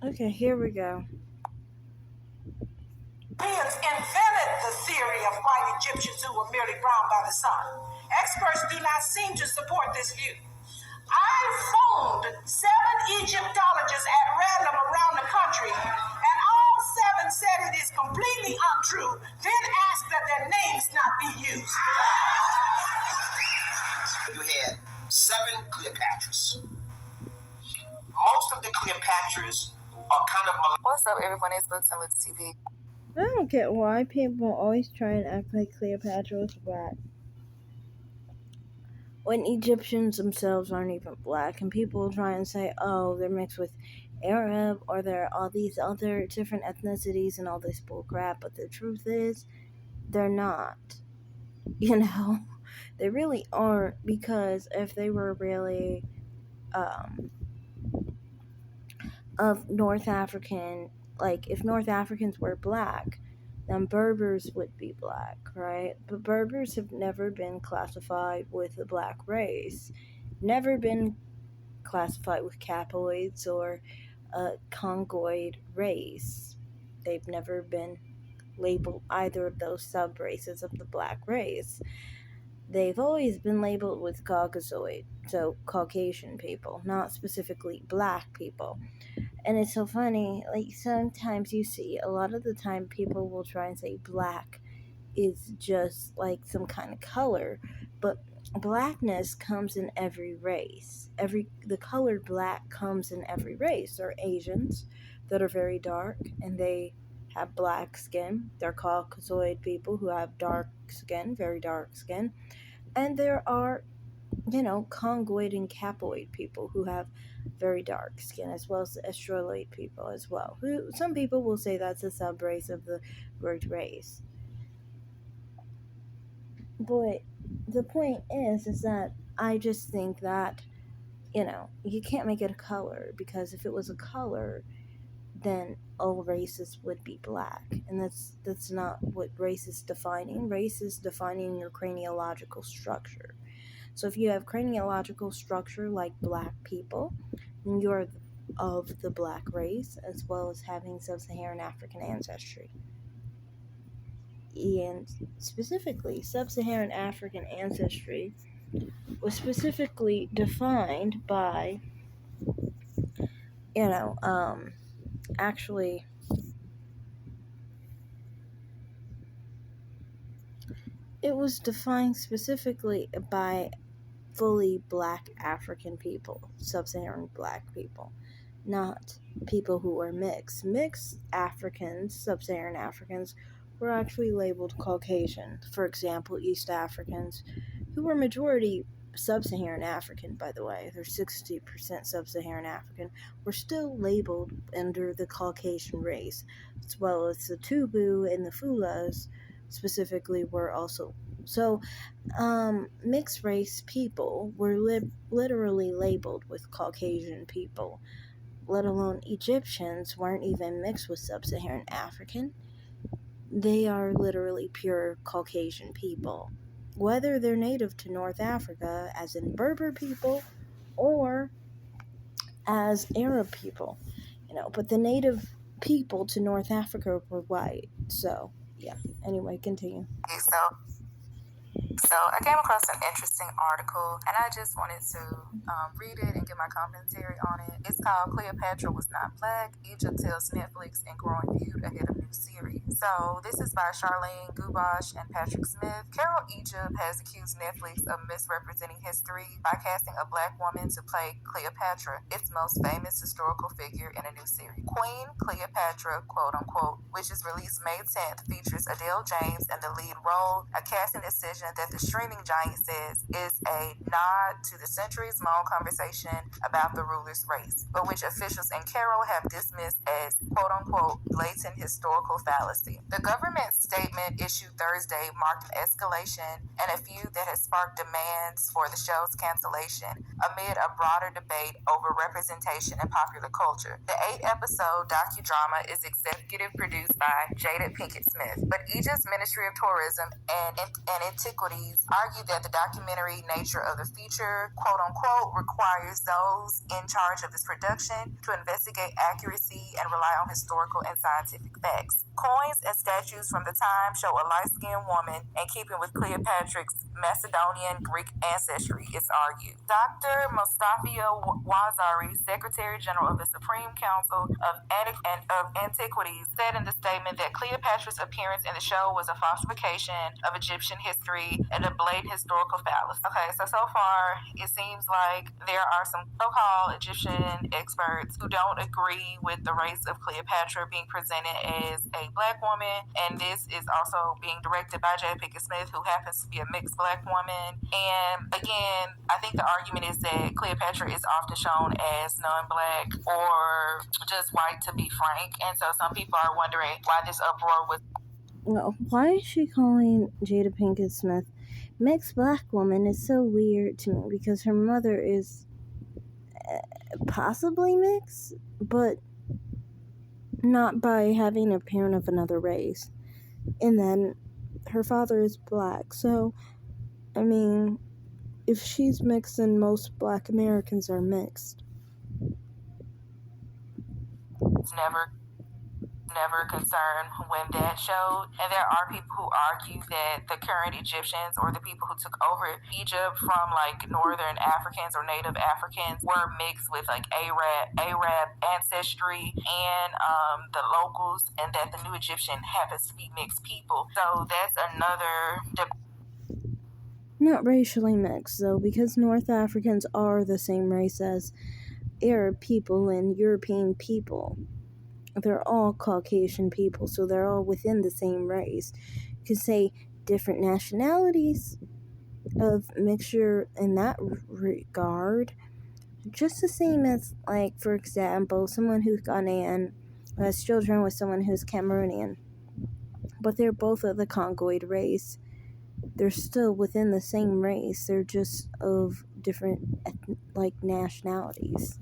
Okay, here we go. Europeans invented the theory of white Egyptians who were merely brown by the sun. Experts do not seem to support this view. I phoned 7 Egyptologists at random around the country, and all 7 said it is completely untrue, then asked that their names not be used. You had 7 Cleopatras. Most of the Cleopatras are kind of. What's up, everyone? It's Books and Lips TV. I don't get why people always try and act like Cleopatra was black when Egyptians themselves aren't even black, and people try and say, oh, they're mixed with Arab or they're all these other different ethnicities and all this bull crap, but the truth is, they're not. You know, they really aren't, because if they were really of North African, like if North Africans were black, then Berbers would be black, right? But Berbers have never been classified with the black race, never been classified with Capoids or a Congoid race. They've never been labeled either of those sub-races of the black race. They've always been labeled with Caucasoid, so Caucasian people, not specifically black people. And it's so funny, like sometimes you see, a lot of the time people will try and say black is just like some kind of color, but blackness comes in every race. The color black comes in every race. There are Asians that are very dark and they have black skin. They're Caucasoid people who have dark skin, very dark skin. And there are, Congoid and Capoid people who have very dark skin, as well as Australoid people as well. Who some people will say that's a sub-race of the word race. But the point is that I just think that, you can't make it a color, because if it was a color, then all races would be black. And that's not what race is defining. Race is defining your craniological structure. So if you have craniological structure like black people, then you're of the black race, as well as having sub-Saharan African ancestry. And specifically, sub-Saharan African ancestry was specifically defined by, actually, it was defined specifically by fully black African people, sub-Saharan black people, not people who were mixed. Mixed Africans, sub-Saharan Africans, were actually labeled Caucasian. For example, East Africans, who were majority sub-Saharan African, by the way, they're 60% sub-Saharan African, were still labeled under the Caucasian race, as well as the Tubu and the Fulas specifically were also. So, mixed race people were literally labeled with Caucasian people, let alone Egyptians weren't even mixed with sub-Saharan African. They are literally pure Caucasian people, whether they're native to North Africa, as in Berber people, or as Arab people, but the native people to North Africa were white. So, yeah. Anyway, continue. So I came across an interesting article, and I just wanted to read it and give my commentary on it. It's called "Cleopatra Was Not Black: Egypt Tells Netflix and Growing Feud Ahead of New Series." So this is by Charlene Gubash and Patrick Smith. Carol Egypt has accused Netflix of misrepresenting history by casting a black woman to play Cleopatra, its most famous historical figure in a new series. Queen Cleopatra, quote unquote, which is released May 10th, features Adele James in the lead role, a casting decision that the streaming giant says is a nod to the centuries-long conversation about the ruler's race, but which officials in Carol have dismissed as quote-unquote blatant historical fallacy. The government statement issued Thursday marked an escalation and a feud that has sparked demands for the show's cancellation amid a broader debate over representation in popular culture. The 8-episode docudrama is executive produced by Jada Pinkett Smith, but Egypt's Ministry of Tourism and Antiquity parties argued that the documentary nature of the feature, quote unquote, requires those in charge of its production to investigate accuracy and rely on historical and scientific facts. Coins and statues from the time show a light skinned woman in keeping with Cleopatra's Macedonian Greek ancestry, it's argued. Dr. Mustafia Wazari, Secretary General of the Supreme Council of Antiquities, said in the statement that Cleopatra's appearance in the show was a falsification of Egyptian history and a blatant historical fallacy. Okay, so far it seems like there are some so-called Egyptian experts who don't agree with the race of Cleopatra being presented as a black woman, and this is also being directed by J. Pickett Smith, who happens to be a mixed black woman. And again, I think the argument is that Cleopatra is often shown as non-black or just white, to be frank. And so some people are wondering why this uproar was. Well, why is she calling Jada Pinkett Smith mixed black woman? Is so weird to me because her mother is possibly mixed, but not by having a parent of another race. And then her father is black. So, I mean, if she's mixed, then most black Americans are mixed. It's never concerned when that showed. And there are people who argue that the current Egyptians or the people who took over Egypt from like northern Africans or native Africans were mixed with like Arab ancestry and the locals, and that the new Egyptian happens to be mixed people. So that's another Not racially mixed, though, because North Africans are the same race as Arab people and European people. They're all Caucasian people, so they're all within the same race. You could say different nationalities of mixture in that regard, just the same as, like, for example, someone who's Ghanaian has children with someone who's Cameroonian, but they're both of the Congoid race. They're still within the same race. They're just of different, nationalities.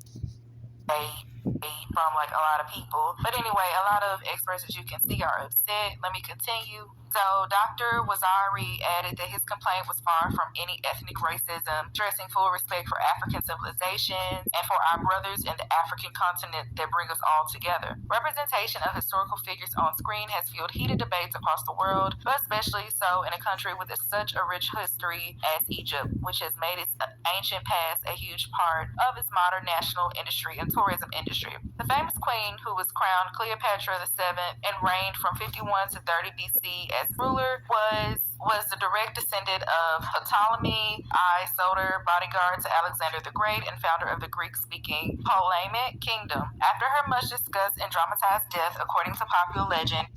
From like a lot of people. But anyway, a lot of experts, as you can see, are upset. Let me continue. So Dr. Wazari added that his complaint was far from any ethnic racism, stressing full respect for African civilizations and for our brothers in the African continent that bring us all together. Representation of historical figures on screen has fueled heated debates across the world, but especially so in a country with such a rich history as Egypt, which has made its ancient past a huge part of its modern national industry and tourism industry. The famous queen, who was crowned Cleopatra VII and reigned from 51 to 30 BC as ruler, was the direct descendant of Ptolemy I Soter, bodyguard to Alexander the Great and founder of the Greek-speaking Ptolemaic kingdom. After her much discussed and dramatized death, according to popular legend,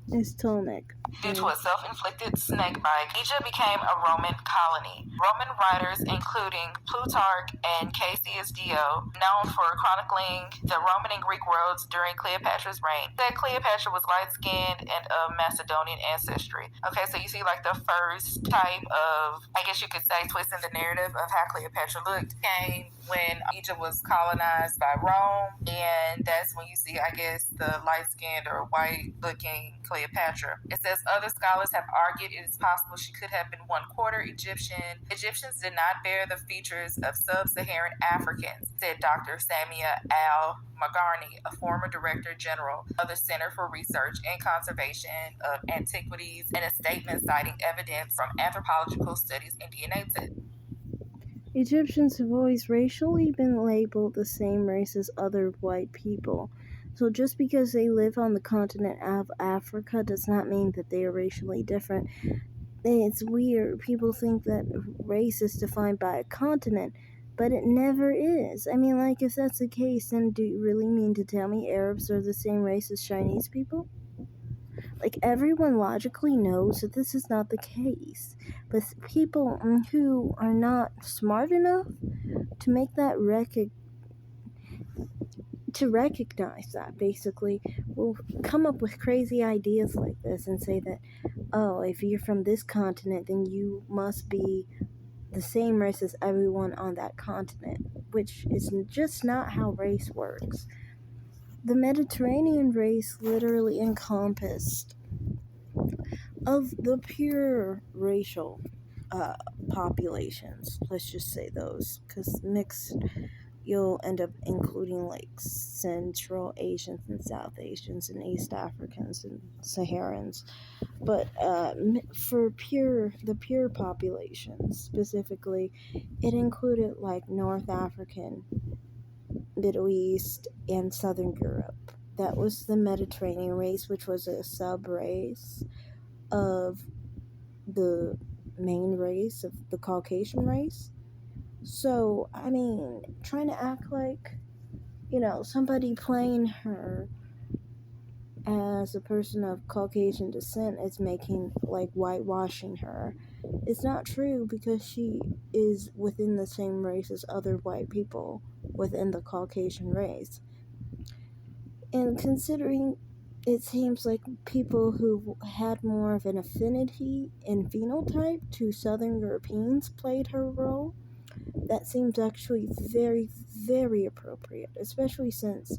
It's Ptolemaic. due to a self-inflicted snake bite, Egypt became a Roman colony. Roman writers, including Plutarch and Cassius Dio, known for chronicling the Roman and Greek worlds during Cleopatra's reign, said Cleopatra was light-skinned and of Macedonian ancestry. Okay, so you see like the first type of, I guess you could say, twisting the narrative of how Cleopatra looked came when Egypt was colonized by Rome, and that's when you see, I guess, the light-skinned or white-looking Cleopatra. It says other scholars have argued it is possible she could have been 1/4 Egyptian. Egyptians did not bear the features of sub-Saharan Africans, said Dr. Samia Al-Magarni, a former director general of the Center for Research and Conservation of Antiquities, in a statement citing evidence from anthropological studies and DNA tests. Egyptians have always racially been labeled the same race as other white people. So just because they live on the continent of Africa does not mean that they are racially different. It's weird. People think that race is defined by a continent, but it never is. I mean, like, if that's the case, then do you really mean to tell me Arabs are the same race as Chinese people? Like, everyone logically knows that this is not the case. But people who are not smart enough to make that recognize that, basically, will come up with crazy ideas like this and say that, oh, if you're from this continent, then you must be the same race as everyone on that continent, which is just not how race works. The Mediterranean race literally encompassed of the pure racial uh, populations. Let's just say those, because mixed, you'll end up including like Central Asians and South Asians and East Africans and Saharans. But for the pure population specifically, it included like North African, Middle East, and Southern Europe. That was the Mediterranean race, which was a sub race of the main race of the Caucasian race. So, I mean, trying to act like, somebody playing her as a person of Caucasian descent is making, like, whitewashing her. It's not true because she is within the same race as other white people within the Caucasian race. And considering it seems like people who had more of an affinity in phenotype to Southern Europeans played her role, that seems actually very, very appropriate, especially since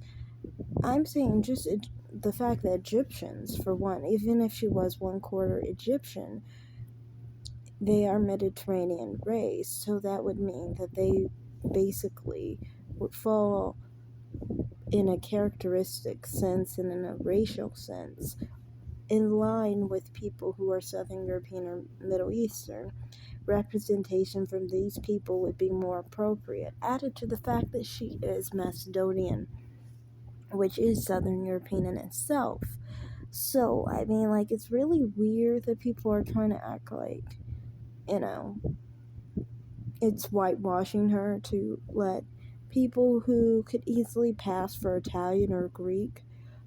I'm saying just the fact that Egyptians, for one, even if she was one quarter Egyptian, they are Mediterranean race, so that would mean that they basically would fall in a characteristic sense and in a racial sense in line with people who are Southern European or Middle Eastern. Representation from these people would be more appropriate, added to the fact that she is Macedonian, which is Southern European in itself. So, I mean, like, it's really weird that people are trying to act like, you know, it's whitewashing her to let people who could easily pass for Italian or Greek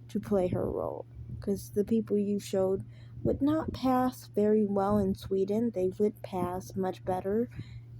to play her role. Because the people you showed would not pass very well in Sweden, they would pass much better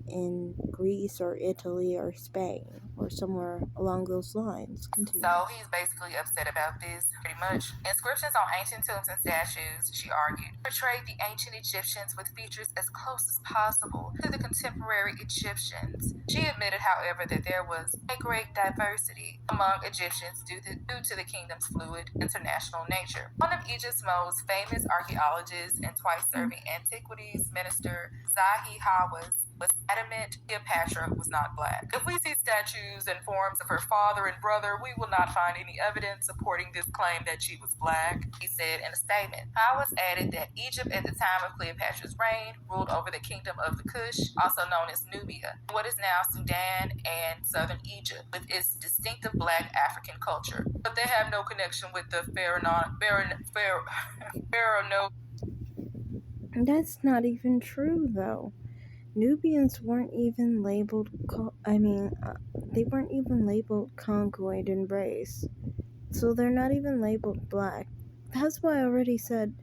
in Greece or Italy or Spain or somewhere along those lines. Continue. So he's basically upset about this, pretty much. Inscriptions on ancient tombs and statues, she argued, portrayed the ancient Egyptians with features as close as possible to the contemporary Egyptians. She admitted, however, that there was a great diversity among Egyptians due to the kingdom's fluid international nature. One of Egypt's most famous archaeologists and twice serving antiquities minister, Zahi Hawass, was adamant Cleopatra was not black. If we see statues and forms of her father and brother, we will not find any evidence supporting this claim that she was black, he said in a statement. Hawass added that Egypt at the time of Cleopatra's reign ruled over the kingdom of the Kush, also known as Nubia, what is now Sudan and southern Egypt, with its distinctive black African culture. But they have no connection with the Pharaoh. That's not even true, though. Nubians weren't even labeled, they weren't even labeled Congoid in race. So they're not even labeled black. That's why I already said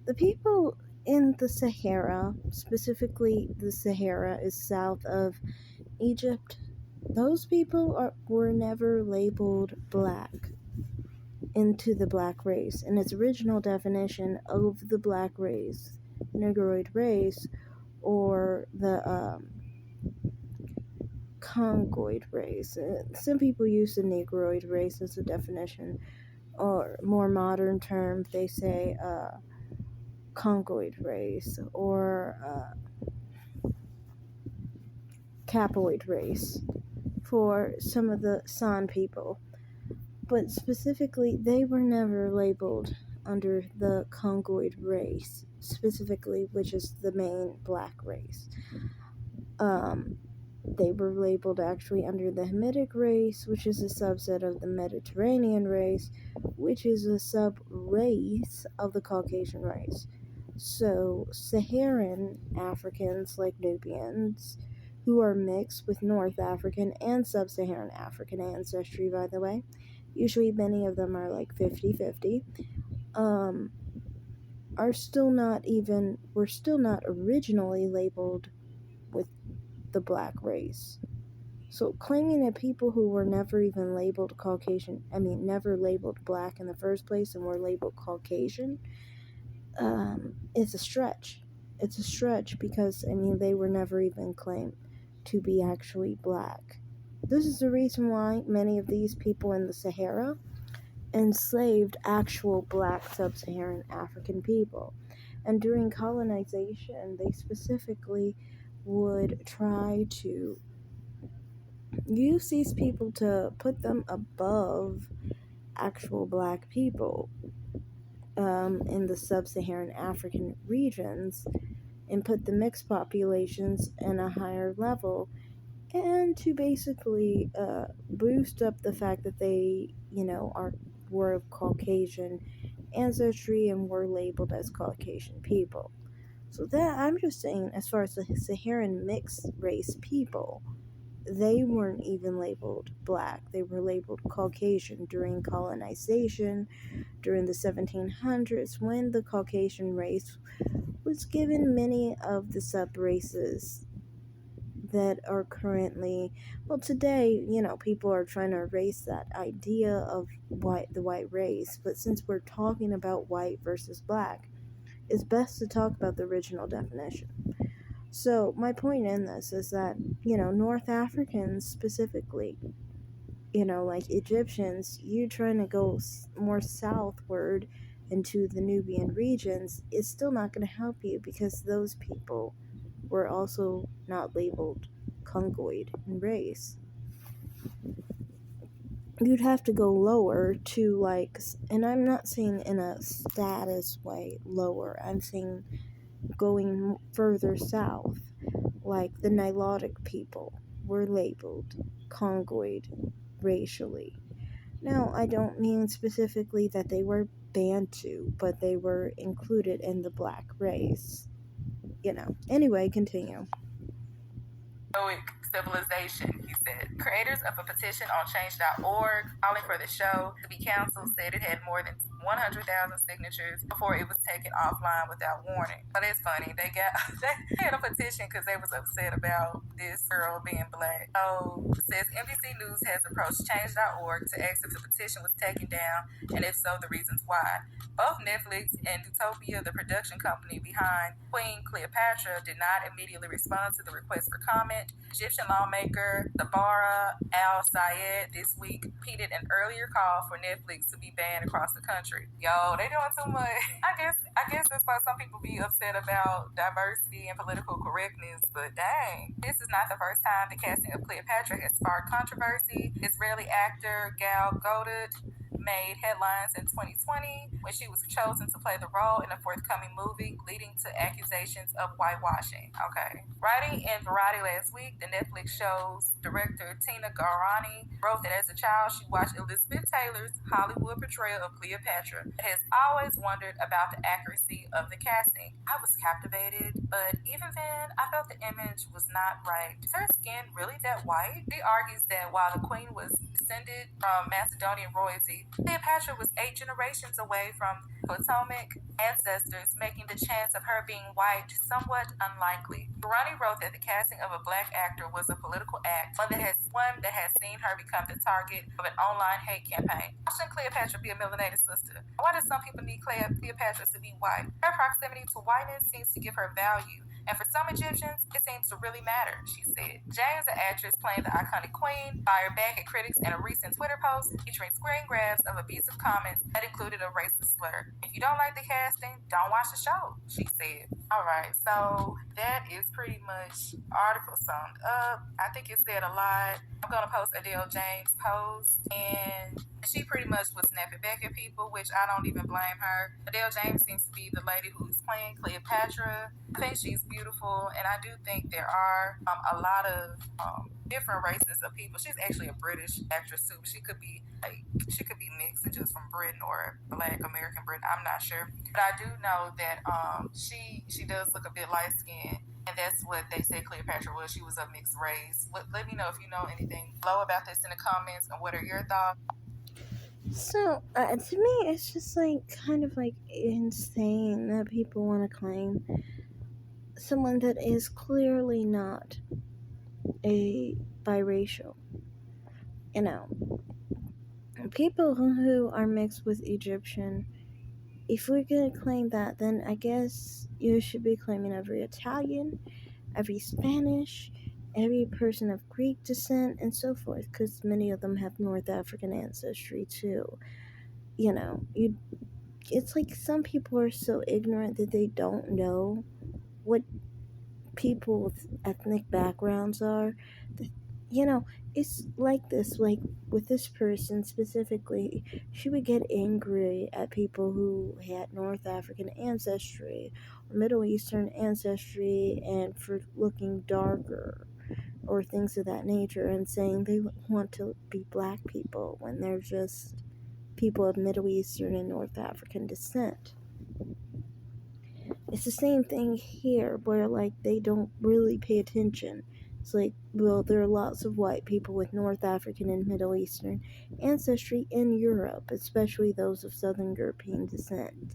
the people in the Sahara, specifically the Sahara is south of Egypt, those people were never labeled black into the black race. In its original definition of the black race, Negroid race, or the Congoid race. Some people use the Negroid race as a definition, or more modern term, they say Congoid race, or Capoid race for some of the San people. But specifically, they were never labeled under the Congoid race, specifically, which is the main black race. They were labeled actually under the Hamitic race, which is a subset of the Mediterranean race, which is a sub-race of the Caucasian race. So, Saharan Africans, like Nubians, who are mixed with North African and Sub-Saharan African ancestry, by the way, usually many of them are like 50-50, were still not originally labeled with the black race. So claiming that people who were never even labeled never labeled black in the first place and were labeled Caucasian, it's a stretch. It's a stretch because, they were never even claimed to be actually black. This is the reason why many of these people in the Sahara enslaved actual black sub-Saharan African people. And during colonization, they specifically would try to use these people to put them above actual black people in the sub-Saharan African regions and put the mixed populations in a higher level, and to basically boost up the fact that they, were of Caucasian ancestry and were labeled as Caucasian people. So that I'm just saying, as far as the Saharan mixed race people, they weren't even labeled black. They were labeled Caucasian during colonization, during the 1700s, when the Caucasian race was given many of the sub races that are currently, well, today, people are trying to erase that idea of the white race. But since we're talking about white versus black, it's best to talk about the original definition. So my point in this is that, North Africans specifically, like Egyptians, you trying to go more southward into the Nubian regions is still not going to help you, because those people were also not labeled Congoid in race. You'd have to go lower to, like, and I'm not saying in a status way lower, I'm saying going further south, like the Nilotic people were labeled Congoid racially. Now, I don't mean specifically that they were Bantu, but they were included in the black race. Anyway, continue. Stoic civilization, he said. Creators of a petition on change.org calling for the show to be canceled said it had more than 100,000 signatures before it was taken offline without warning. But it's funny, they had a petition because they was upset about this girl being black. So it says NBC News has approached change.org to ask if the petition was taken down, and if so, the reasons why. Both Netflix and Utopia, the production company behind Queen Cleopatra, did not immediately respond to the request for comment. Egyptian lawmaker Sabara al-Sayed this week repeated an earlier call for Netflix to be banned across the country. Yo, they doing too much. I guess that's why some people be upset about diversity and political correctness, but dang. This is not the first time the casting of Cleopatra has sparked controversy. Israeli actor Gal Gadot made headlines in 2020 when she was chosen to play the role in a forthcoming movie, leading to accusations of whitewashing. Okay. Writing in Variety last week, the Netflix show's director Tina Garani wrote that as a child she watched Elizabeth Taylor's Hollywood portrayal of Cleopatra and has always wondered about the accuracy of the casting. I was captivated, but even then, I felt the image was not right. Is her skin really that white? She argues that while the queen was descended from Macedonian royalty, Cleopatra was 8 generations away from Ptolemaic ancestors, making the chance of her being white somewhat unlikely. Ronnie wrote that the casting of a black actor was a political act, one that has seen her become the target of an online hate campaign. Why shouldn't Cleopatra be a melanated sister? Why do some people need Cleopatra to be white? Her proximity to whiteness seems to give her value, and for some Egyptians, it seems to really matter, she said. James, the actress playing the iconic queen, fired back at critics in a recent Twitter post featuring screen grabs of abusive comments that included a racist slur. If you don't like the casting, don't watch the show, she said. Alright, so that is pretty much article summed up. I think it said a lot. I'm gonna post Adele James' post, and she pretty much was snapping back at people, which I don't even blame her. Adele James seems to be the lady who's playing Cleopatra. I think she's beautiful, and I do think there are a lot of different races of people. She's actually a British actress too. She could be mixed and just from Britain or Black American Britain. I'm not sure, but I do know that she does look a bit light skinned. And that's what they said Cleopatra was. She was of mixed race. Let me know if you know anything below about this in the comments, and what are your thoughts? So, to me, it's just like kind of like insane that people want to claim someone that is clearly not a biracial. You know, people who are mixed with Egyptian, if we're gonna claim that, then I guess you should be claiming every Italian, every Spanish, every person of Greek descent, and so forth, because many of them have North African ancestry too. You it's like some people are so ignorant that they don't know what people with ethnic backgrounds are. You know, it's like this, like with this person specifically, she would get angry at people who had North African ancestry or Middle Eastern ancestry and for looking darker or things of that nature, and saying they want to be black people when they're just people of Middle Eastern and North African descent. It's the same thing here where like they don't really pay attention. It's like, well, there are lots of white people with North African and Middle Eastern ancestry in Europe, especially those of Southern European descent.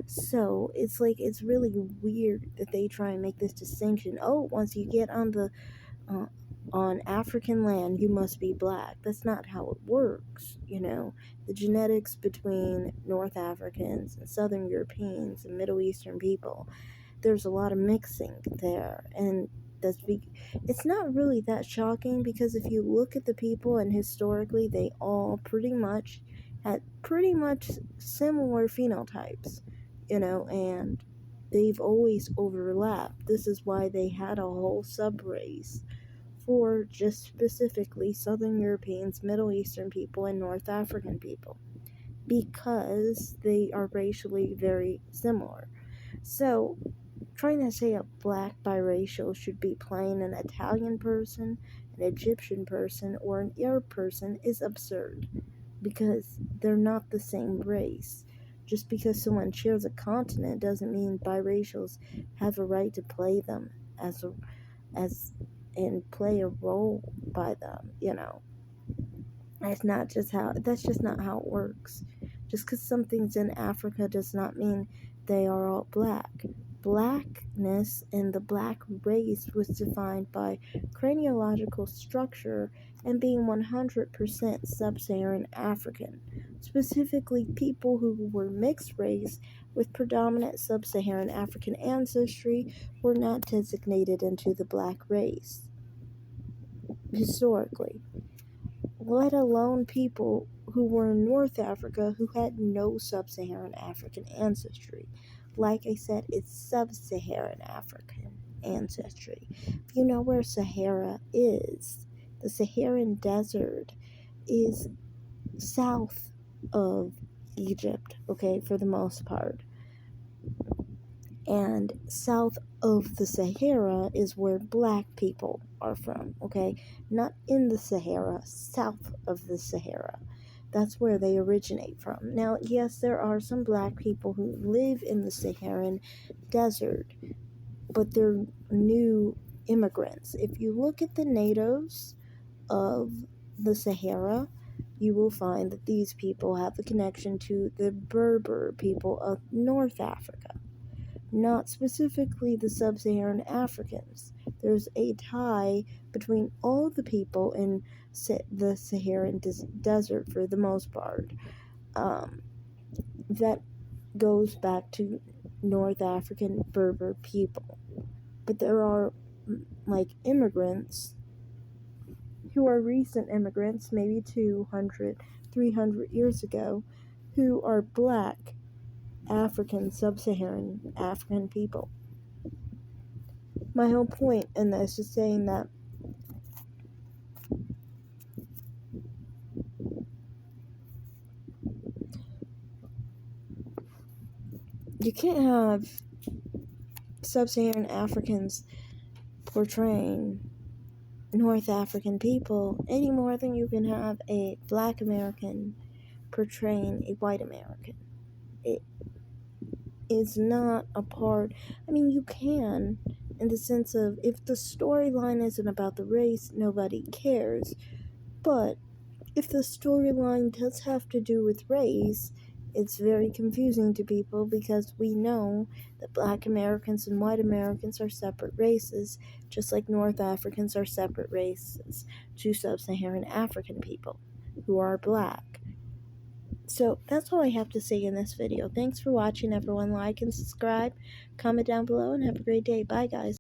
So it's like it's really weird that they try and make this distinction. Oh, once you get uh, on African land, you must be black. That's not how it works. The genetics between North Africans and Southern Europeans and Middle Eastern people, there's a lot of mixing there, and it's not really that shocking, because if you look at the people and historically they all pretty much had pretty much similar phenotypes, and they've always overlapped. This is why they had a whole subrace for just specifically Southern Europeans, Middle Eastern people, and North African people, because they are racially very similar. So trying to say a black biracial should be playing an Italian person, an Egyptian person, or an Arab person is absurd, because they're not the same race. Just because someone shares a continent doesn't mean biracials have a right to play them as and play a role by them. That's just not how it works. Just because something's in Africa does not mean they are all black. Blackness in the black race was defined by craniological structure and being 100% sub-Saharan African, specifically people who were mixed race with predominant sub-Saharan African ancestry were not designated into the black race historically, let alone people who were in North Africa who had no sub-Saharan African ancestry. Like I said, it's sub-Saharan African ancestry. If you know where Sahara is, the Saharan Desert is south of Egypt, okay, for the most part. And south of the Sahara is where black people are from, okay? Not in the Sahara, south of the Sahara. That's where they originate from. Now, yes, there are some black people who live in the Saharan desert, but they're new immigrants. If you look at the natives of the Sahara, you will find that these people have a connection to the Berber people of North Africa, not specifically the sub-Saharan Africans. There's a tie between all the people in the Saharan desert for the most part. That goes back to North African Berber people. But there are like immigrants who are recent immigrants, maybe 200, 300 years ago, who are black African, sub-Saharan African people. My whole point in this is saying that you can't have sub-Saharan Africans portraying North African people any more than you can have a black American portraying a white American. It is not a part. I mean, you can, in the sense of, if the storyline isn't about the race, nobody cares. But if the storyline does have to do with race, it's very confusing to people, because we know that black Americans and white Americans are separate races, just like North Africans are separate races to sub-Saharan African people who are black. So that's all I have to say in this video. Thanks for watching, everyone. Like and subscribe, comment down below, and have a great day. Bye, guys.